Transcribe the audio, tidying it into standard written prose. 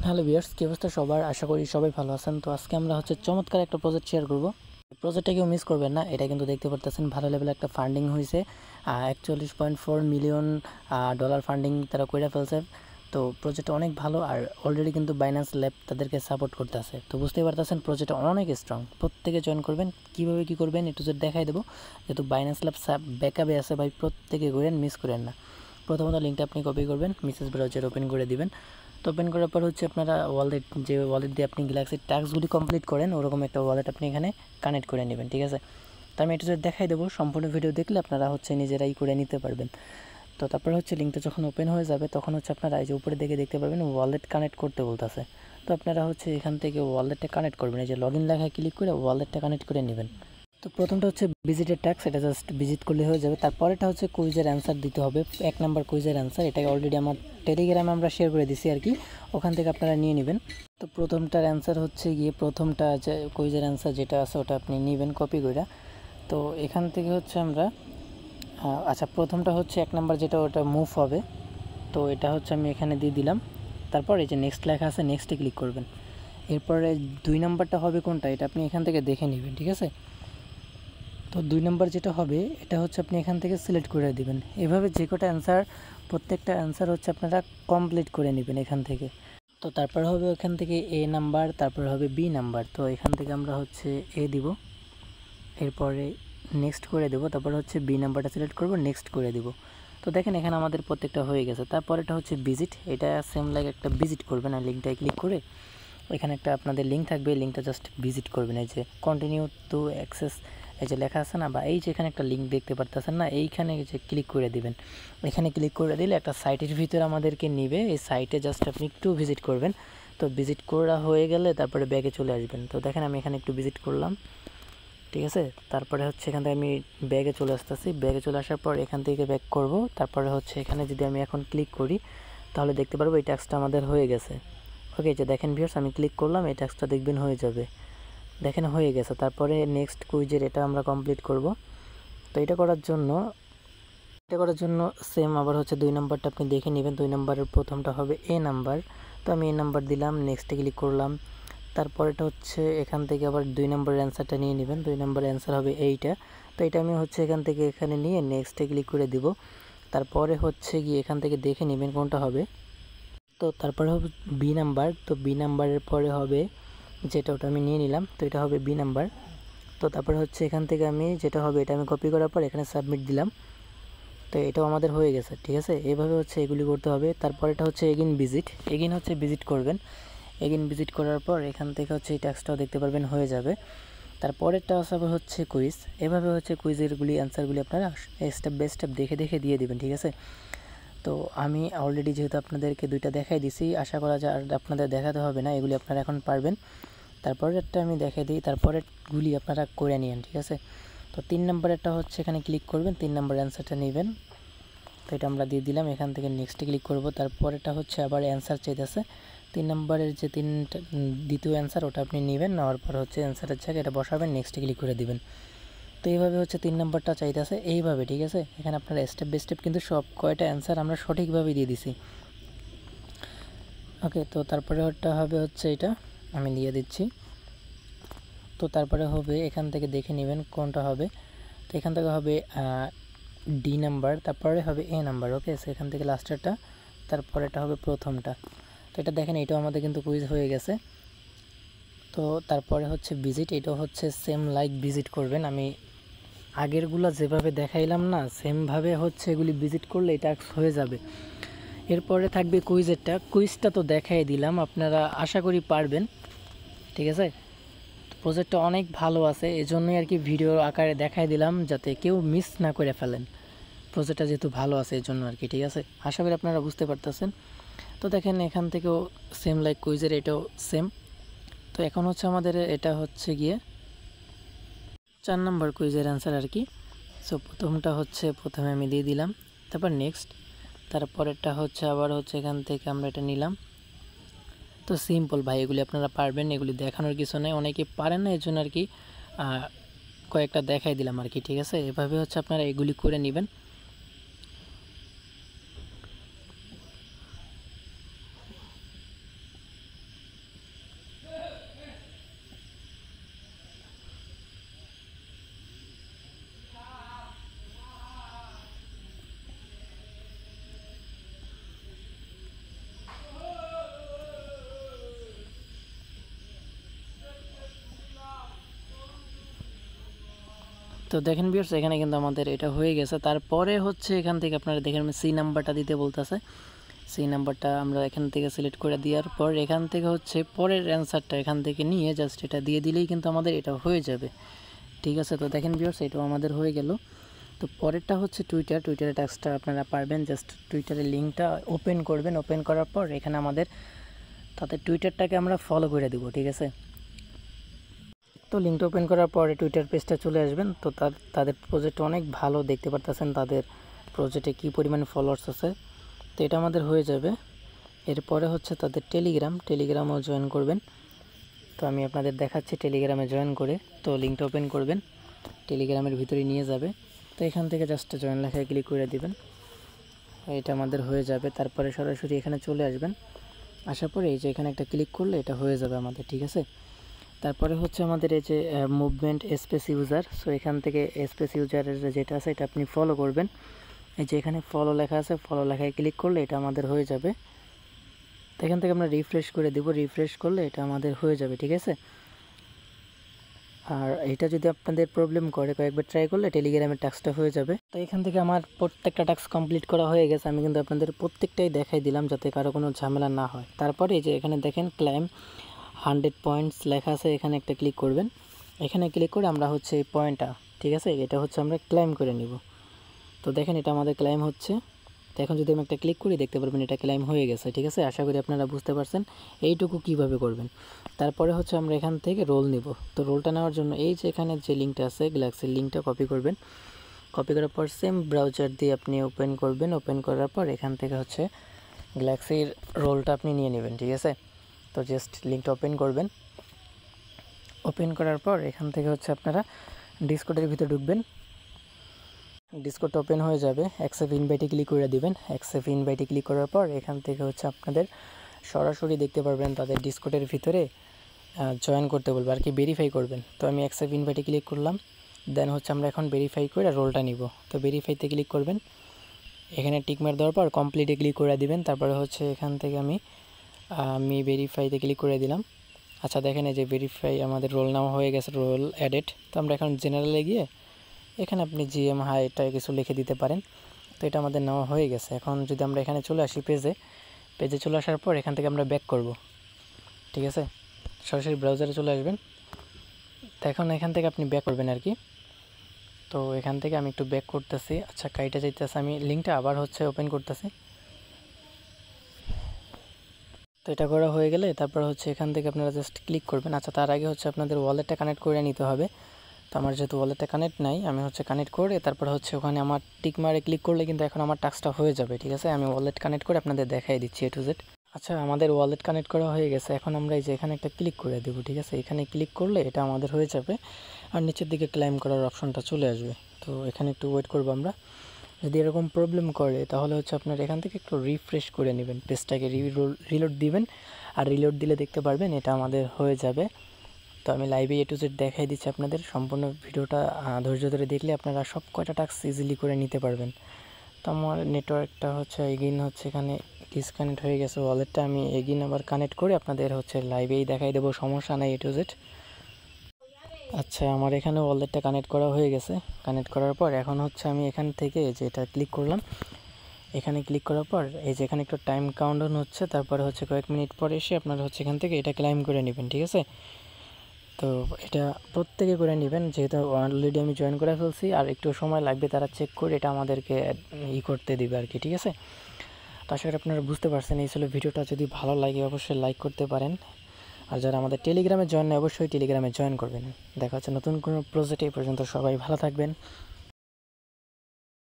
Hello viewers, কি অবস্থা সবার? আশা করি সবাই ভালো আছেন। তো আজকে আমরা চমৎকার একটা প্রজেক্ট শেয়ার করব। প্রজেক্টটা কেউ মিস করবেন না। এটা কিন্তু দেখতে পারতেছেন ভালো লেভেলে একটা ফান্ডিং হয়েছে। 41.4 মিলিয়ন ডলার ফান্ডিং তারা করে ফেলছে। তো প্রজেক্টটা অনেক ভালো আর অলরেডি কিন্তু বাইন্যান্স ল্যাব তাদেরকে সাপোর্ট করতেছে। তো বুঝতেই পারতেছেন প্রজেক্টটা অনেক স্ট্রং। প্রত্যেকে জয়েন করবেন। কীভাবে কী করবেন একটু যদি দেখাই দেবো। যেহেতু বাইন্যান্স ল্যাব ব্যাকআপে আছে ভাই, প্রত্যেকে করেন, মিস করেন না। প্রথমত লিঙ্কটা আপনি কপি করবেন, মেসেজ ব্রাউজার ওপেন করে দিবেন। তো ওপেন করার পর আপনারা ওয়ালেট দিয়ে আপনি গ্যালাক্সির টাস্কগুলি কমপ্লিট করেন, ওরকম একটা ওয়ালেট আপনি এখানে কানেক্ট করে নেবেন, ঠিক আছে। তো আমি এটা যদি দেখাই দেবো, সম্পূর্ণ ভিডিও দেখলে আপনারা নিজেরাই করে নিতে পারবেন। তো তারপর লিঙ্কটা যখন ওপেন হয়ে যাবে তখন আপনারা এই যে উপরে দেখতে পারবেন ওয়ালেট কানেক্ট করতে বলতেছে। তো আপনারা এখান থেকে ওয়ালেটটা কানেক্ট করবেন, এই যে লগ ইন লেখায় ক্লিক করে ওয়ালেটটা কানেক্ট করে নেবেন। তো প্রথমটা ভিজিটের ট্যাক্স, এটা জাস্ট ভিজিট করলে হয়ে যাবে। তারপরেটা কুইজের অ্যান্সার দিতে হবে, 1 নাম্বার কুইজের অ্যান্সার। এটাকে অলরেডি আমার টেলিগ্রামে আমরা শেয়ার করে দিছি আর কি, ওখান থেকে আপনারা নিয়ে নেবেন। তো প্রথমটার অ্যান্সার প্রথমটা যে কুইজের অ্যান্সার যেটা আছে ওটা আপনি নেবেন কপি করে। তো এখান থেকে আমরা আচ্ছা, প্রথমটা 1 নাম্বার যেটা, ওটা মুভ হবে। তো এটা আমি এখানে দিয়ে দিলাম। তারপর এই যে নেক্সট লেখা আছে, নেক্সটে ক্লিক করবেন। এরপরে 2 নাম্বারটা হবে কোনটা, এটা আপনি এখান থেকে দেখে নেবেন, ঠিক আছে। তো 2 নাম্বার যেটা হবে এটা আপনি এখান থেকে সিলেক্ট করে দিবেন। এভাবে যে কটা অ্যান্সার, প্রত্যেকটা অ্যান্সার আপনারা কমপ্লিট করে নেবেন এখান থেকে। তো তারপর হবে এখান থেকে এ নাম্বার, তারপর হবে বি নাম্বার। তো এখান থেকে আমরা এ দিব, এরপরে নেক্সট করে দেব। তারপর বি নাম্বারটা সিলেক্ট করব, নেক্সট করে দিব। তো দেখেন এখানে আমাদের প্রত্যেকটা হয়ে গেছে। তারপর এটা ভিজিট, এটা সেম লাইক একটা ভিজিট করবেন আর লিঙ্কটায় ক্লিক করে এখানে একটা আপনাদের লিঙ্ক থাকবে, লিঙ্কটা জাস্ট ভিজিট করবেন। এই যে কন্টিনিউ টু অ্যাক্সেস এই যে লেখা আছে না, বা এই যে এখানে একটা লিঙ্ক দেখতে পারতেছেন না, এইখানে যে ক্লিক করে দিবেন। এখানে ক্লিক করে দিলে একটা সাইটের ভিতরে আমাদেরকে নিবে। এই সাইটে জাস্ট আপনি একটু ভিজিট করবেন। তো ভিজিট করা হয়ে গেলে তারপরে ব্যাগে চলে আসবেন। তো দেখেন আমি এখানে একটু ভিজিট করলাম, ঠিক আছে। তারপরে এখান থেকে আমি ব্যাগে চলে আসতেছি। ব্যাগে চলে আসার পর এখান থেকে ব্যাক করব। তারপরে এখানে যদি আমি এখন ক্লিক করি তাহলে দেখতে পারবো এই ট্যাক্সটা আমাদের হয়ে গেছে। ওকে, যে দেখেন ভিউয়ার্স, আমি ক্লিক করলাম, এই ট্যাক্সটা দেখবেন হয়ে যাবে। দেখেন হয়ে গেছে। তারপরে নেক্সট কুইজের এটা আমরা কমপ্লিট করব। তো এটা করার জন্য সেম আবার 2 নাম্বারটা আপনি দেখে নেবেন। 2 নাম্বারের প্রথমটা হবে এ নাম্বার। তো আমি এ নাম্বার দিলাম, নেক্সটে ক্লিক করলাম। তারপর এটা এখান থেকে আবার 2 নম্বরের অ্যান্সারটা নিয়ে নেবেন। 2 নম্বরের অ্যান্সার হবে এইটা। তো এটা আমি এখান থেকে এখানে নিয়ে নেক্সটে ক্লিক করে দিব। তারপরে গিয়ে এখান থেকে দেখে নেবেন কোনটা হবে। তো তারপরে হবে বি নাম্বার। তো বি নাম্বারের পরে হবে যেটা, ওটা আমি নিয়ে নিলাম। তো এটা হবে বি নাম্বার। তো তারপরে এখান থেকে আমি যেটা হবে এটা আমি কপি করার পর এখানে সাবমিট দিলাম। তো এটাও আমাদের হয়ে গেছে, ঠিক আছে। এইভাবে এগুলি করতে হবে। তারপর এটা এগেইন ভিজিট, এগেইন ভিজিট করবেন। এগেইন ভিজিট করার পর এখান থেকে এই ট্যাক্সটাও দেখতে পারবেন, হয়ে যাবে। তারপরেরটা আবার কুইজ। এভাবে কুইজেরগুলি অ্যান্সারগুলি আপনারা স্টেপ বাই স্টেপ দেখে দেখে দিয়ে দিবেন, ঠিক আছে। তো আমি অলরেডি যেহেতু আপনাদেরকে 2টা দেখাই দিছি, আশা করা যায় আর আপনাদের দেখাতে হবে না, এগুলি আপনারা এখন পারবেন। তারপরেরটা আমি দেখাই দিই, তারপরেরগুলি আপনারা করে নিন, ঠিক আছে। তো 3 নম্বরেরটা এখানে ক্লিক করবেন, 3 নম্বর অ্যান্সারটা নেবেন। তো এটা আমরা দিয়ে দিলাম। এখান থেকে নেক্সটে ক্লিক করব। তারপরেটা আবার অ্যান্সার চাইতেছে। 3 নম্বরের যে দ্বিতীয় অ্যান্সার ওটা আপনি নেবেন, নেওয়ার পর অ্যান্সারের জায়গায় এটা বসাবেন, নেক্সটে ক্লিক করে দিবেন। তো এইভাবে 3 নম্বরটা চাইতেছে এইভাবে, ঠিক আছে। এখানে আপনারা স্টেপ বাই স্টেপ কিন্তু সব কয়টা অ্যান্সার আমরা সঠিকভাবে দিয়ে দিছি। ওকে, তো তারপরে ওটা হবে এটা আমি দিয়ে দিচ্ছি। তো তারপরে হবে এখান থেকে দেখে নেবেন কোনটা হবে। তো এখান থেকে হবে ডি নাম্বার, তারপরে হবে এ নাম্বার। ওকে, সেখান থেকে লাস্টেরটা, তারপরে এটা হবে প্রথমটা। তো এটা দেখেন, এটাও আমাদের কিন্তু কুইজ হয়ে গেছে। তো তারপরে ভিজিট, এটাও সেম লাইক ভিজিট করবেন। আমি আগেরগুলো যেভাবে দেখাইলাম না, সেমভাবে এগুলি ভিজিট করলে এটা হয়ে যাবে। এরপরে থাকবে কুইজেরটা। কুইজটা তো দেখাই দিলাম, আপনারা আশা করি পারবেন, ঠিক আছে। প্রজেক্টটা অনেক ভালো আছে, এজন্যই আর কি ভিডিও আকারে দেখাই দিলাম, যাতে কেউ মিস না করে ফেলেন। প্রজেক্টটা যেহেতু ভালো আছে এজন্য আর কি, ঠিক আছে। আশা করি আপনারা বুঝতে পারতেছেন। তো দেখেন এখান থেকেও সেম লাইক কুইজের এটাও সেম। তো এখন আমাদের এটা গিয়ে 4 নম্বর কুইজের অ্যান্সার আর কি। সো প্রথমটা প্রথমে আমি দিয়ে দিলাম, তারপর নেক্সট, তারপরেরটা আবার এখান থেকে আমরা এটা নিলাম। তো সিম্পল ভাই, এগুলি আপনারা পারবেন, এগুলি দেখানোর কিছু নেই। অনেকে পারেন না, এর জন্য আর কি কয়েকটা দেখাই দিলাম আর কি, ঠিক আছে। এভাবে আপনারা এগুলি করে নেবেন। তো দেখেন ভিউয়ার্স এখানে কিন্তু আমাদের এটা হয়ে গেছে। তারপরে হচ্ছে এখান থেকে আপনারা দেখেন সি নাম্বারটা দিতে বলতেছে। সি নাম্বারটা আমরা এখান থেকে সিলেক্ট করে দেওয়ার পর এখান থেকে হচ্ছে পরের অ্যান্সারটা এখান থেকে নিয়ে জাস্ট এটা দিয়ে দিলেই কিন্তু আমাদের এটা হয়ে যাবে। ঠিক আছে, তো দেখেন ভিউয়ার্স এটাও আমাদের হয়ে গেল। তো পরেরটা হচ্ছে টুইটারের টাস্কটা আপনারা পারবেন। জাস্ট টুইটারের লিঙ্কটা ওপেন করবেন। ওপেন করার পর এখানে আমাদের তাদের টুইটারটাকে আমরা ফলো করে দেবো। ঠিক আছে, তো লিঙ্কটা ওপেন করার পরে টুইটার পেজটা চলে আসবেন। তো তাদের প্রজেক্ট অনেক ভালো, দেখতে পারতেছেন তাদের প্রজেক্টে কী পরিমাণে ফলোয়ার্স আছে। তো এটা আমাদের হয়ে যাবে। এরপরে হচ্ছে তাদের টেলিগ্রামও জয়েন করবেন। তো আমি আপনাদের দেখাচ্ছি টেলিগ্রামে জয়েন করে। তো লিঙ্কটা ওপেন করবেন, টেলিগ্রামের ভিতরে নিয়ে যাবে। তো এখান থেকে জাস্ট জয়েন লেখায় ক্লিক করে দিবেন, এটা আমাদের হয়ে যাবে। তারপরে সরাসরি এখানে চলে আসবেন। আসার পরে এই যে এখানে একটা ক্লিক করলে এটা হয়ে যাবে আমাদের। ঠিক আছে, তারপরে হচ্ছে আমাদের এই যে মুভমেন্ট স্পেস ইউজার। সো এখান থেকে স্পেস ইউজারের যেটা আছে এটা আপনি ফলো করবেন। এই যে এখানে ফলো লেখা আছে, ফলো লেখায় ক্লিক করলে এটা আমাদের হয়ে যাবে। তো এখান থেকে আমরা রিফ্রেশ করে দেব, রিফ্রেশ করলে এটা আমাদের হয়ে যাবে। ঠিক আছে, আর এটা যদি আপনাদের প্রবলেম করে কয়েকবার ট্রাই করলে টেলিগ্রামের টাস্কটা হয়ে যাবে। তো এখান থেকে আমার প্রত্যেকটা টাস্ক কমপ্লিট করা হয়ে গেছে। আমি কিন্তু আপনাদের প্রত্যেকটাই দেখাই দিলাম যাতে কারো কোনো ঝামেলা না হয়। তারপরে এই যে এখানে দেখেন ক্লাইম 100 পয়েন্টস লেখা আছে, এখানে একটা ক্লিক করবেন। এখানে ক্লিক করে আমরা হচ্ছে এই পয়েন্টটা, ঠিক আছে, এটা হচ্ছে আমরা ক্লাইম করে নিব। তো দেখেন এটা আমাদের ক্লাইম হচ্ছে। তো এখন যদি আমি একটা ক্লিক করি দেখতে পারবেন এটা ক্লাইম হয়ে গেছে। ঠিক আছে, আশা করি আপনারা বুঝতে পারছেন এইটুকু কিভাবে করবেন। তারপরে হচ্ছে আমরা এখান থেকে রোল নিব। তো রোলটা নেওয়ার জন্য এই যে এখানে যে লিঙ্কটা আছে গ্যালাক্সির লিঙ্কটা কপি করবেন। কপি করার পর সেম ব্রাউজার দিয়ে আপনি ওপেন করবেন। ওপেন করার পর এখান থেকে হচ্ছে গ্যালাক্সির রোলটা আপনি নিয়ে নেবেন। ঠিক আছে, তো জাস্ট লিঙ্কটা ওপেন করবেন। ওপেন করার পর এখান থেকে হচ্ছে আপনারা ডিসকর্ডের ভিতরে ঢুকবেন। ডিসকর্ডটা ওপেন হয়ে যাবে। অ্যাকসেপ্ট ইনভাইটে ক্লিক করে দিবেন। অ্যাকসেপ্ট ইনভাইটে ক্লিক করার পর এখান থেকে হচ্ছে আপনাদের সরাসরি দেখতে পারবেন তাদের ডিসকর্ডের ভিতরে জয়েন করতে বলবো আর কি, ভেরিফাই করবেন। তো আমি অ্যাকসেপ্ট ইনভাইটে ক্লিক করলাম। দেন হচ্ছে আমরা এখন ভেরিফাই করে রোলটা নিব। তো ভেরিফাইতে ক্লিক করবেন। এখানে টিকমার্ক দেওয়ার পর কমপ্লিটে ক্লিক করে দিবেন। তারপরে হচ্ছে এখান থেকে আমি ভেরিফাইতে ক্লিক করে দিলাম। আচ্ছা দেখেন এই যে ভেরিফাই আমাদের রোল নাম হয়ে গেছে, রোল অ্যাডেড। তো আমরা এখন জেনারেলে গিয়ে এখানে আপনি জিএম হাই এটা কিছু লিখে দিতে পারেন। তো এটা আমাদের নেওয়া হয়ে গেছে। এখন যদি আমরা এখানে চলে আসি পেজে চলে আসার পর এখান থেকে আমরা ব্যাক করব। ঠিক আছে, সরাসরি ব্রাউজারে চলে আসবেন। তো এখন এখান থেকে আপনি ব্যাক করবেন আর কি। তো এখান থেকে আমি একটু ব্যাক করতেছি। আচ্ছা কাইটা যাইতেছে, আমি লিঙ্কটা আবার হচ্ছে ওপেন করতেছি। তো এটা করা হয়ে গেলে তারপর হচ্ছে এখান থেকে আপনারা জাস্ট ক্লিক করবেন। আচ্ছা তার আগে হচ্ছে আপনাদের ওয়ালেটটা কানেক্ট করে নিতে হবে। তো আমার যেহেতু ওয়ালেটটা কানেক্ট নাই, আমি হচ্ছে কানেক্ট করে তারপর হচ্ছে ওখানে আমার টিক মারে ক্লিক করলে কিন্তু এখন আমার টাস্কটা হয়ে যাবে। ঠিক আছে, আমি ওয়ালেট কানেক্ট করে আপনাদের দেখাই দিচ্ছি A to Z। আচ্ছা আমাদের ওয়ালেট কানেক্ট করা হয়ে গেছে। এখন আমরা এই যে এখানে একটা ক্লিক করে দেবো। ঠিক আছে, এখানে ক্লিক করলে এটা আমাদের হয়ে যাবে আর নিচের দিকে ক্লাইম করার অপশনটা চলে আসবে। তো এখানে একটু ওয়েট করবো আমরা। যদি এরকম প্রবলেম করে তাহলে হচ্ছে আপনার এখান থেকে একটু রিফ্রেশ করে নেবেন, পেজটাকে রিলোড দিবেন। আর রিলোড দিলে দেখতে পারবেন এটা আমাদের হয়ে যাবে। তো আমি লাইভে A to Z দেখাই দিচ্ছি আপনাদের। সম্পূর্ণ ভিডিওটা ধৈর্য ধরে দেখলে আপনারা সব কয়টা টাস্ক ইজিলি করে নিতে পারবেন। তো আমার নেটওয়ার্কটা হচ্ছে এগিন হচ্ছে এখানে ডিসকানেক্ট হয়ে গেছে ওয়ালেটটা। আমি এগিন আবার কানেক্ট করে আপনাদের হচ্ছে লাইভেই দেখাই দেবো, সমস্যা নাই A to Z। আচ্ছা আমার এখানে ওয়ালেটটা কানেক্ট করা হয়ে গেছে। কানেক্ট করার পর এখন হচ্ছে আমি এখান থেকে যেটা ক্লিক করলাম, এখানে ক্লিক করার পর এই যে এখানে একটু টাইম কাউন্টডাউন হচ্ছে। তারপরে হচ্ছে কয়েক মিনিট পর এসে আপনারা হচ্ছে এখান থেকে এটা ক্লাইম করে নেবেন। ঠিক আছে, তো এটা প্রত্যেকে করে নেবেন, যেহেতু অলরেডি আমি জয়েন করে ফেলছি। আর একটু সময় লাগবে, তারা চেক করে এটা আমাদেরকে করতে দিবে আর কি। ঠিক আছে, তো আশা করি আপনারা বুঝতে পারছেন। এই ছিল ভিডিওটা। যদি ভালো লাগে অবশ্যই লাইক করতে পারেন। আর যারা আমাদের টেলিগ্রামে জয়েন নেই অবশ্যই টেলিগ্রামে জয়েন করবেন। দেখা হচ্ছে নতুন কোনো প্রজেক্টে। এই পর্যন্ত সবাই ভালো থাকবেন।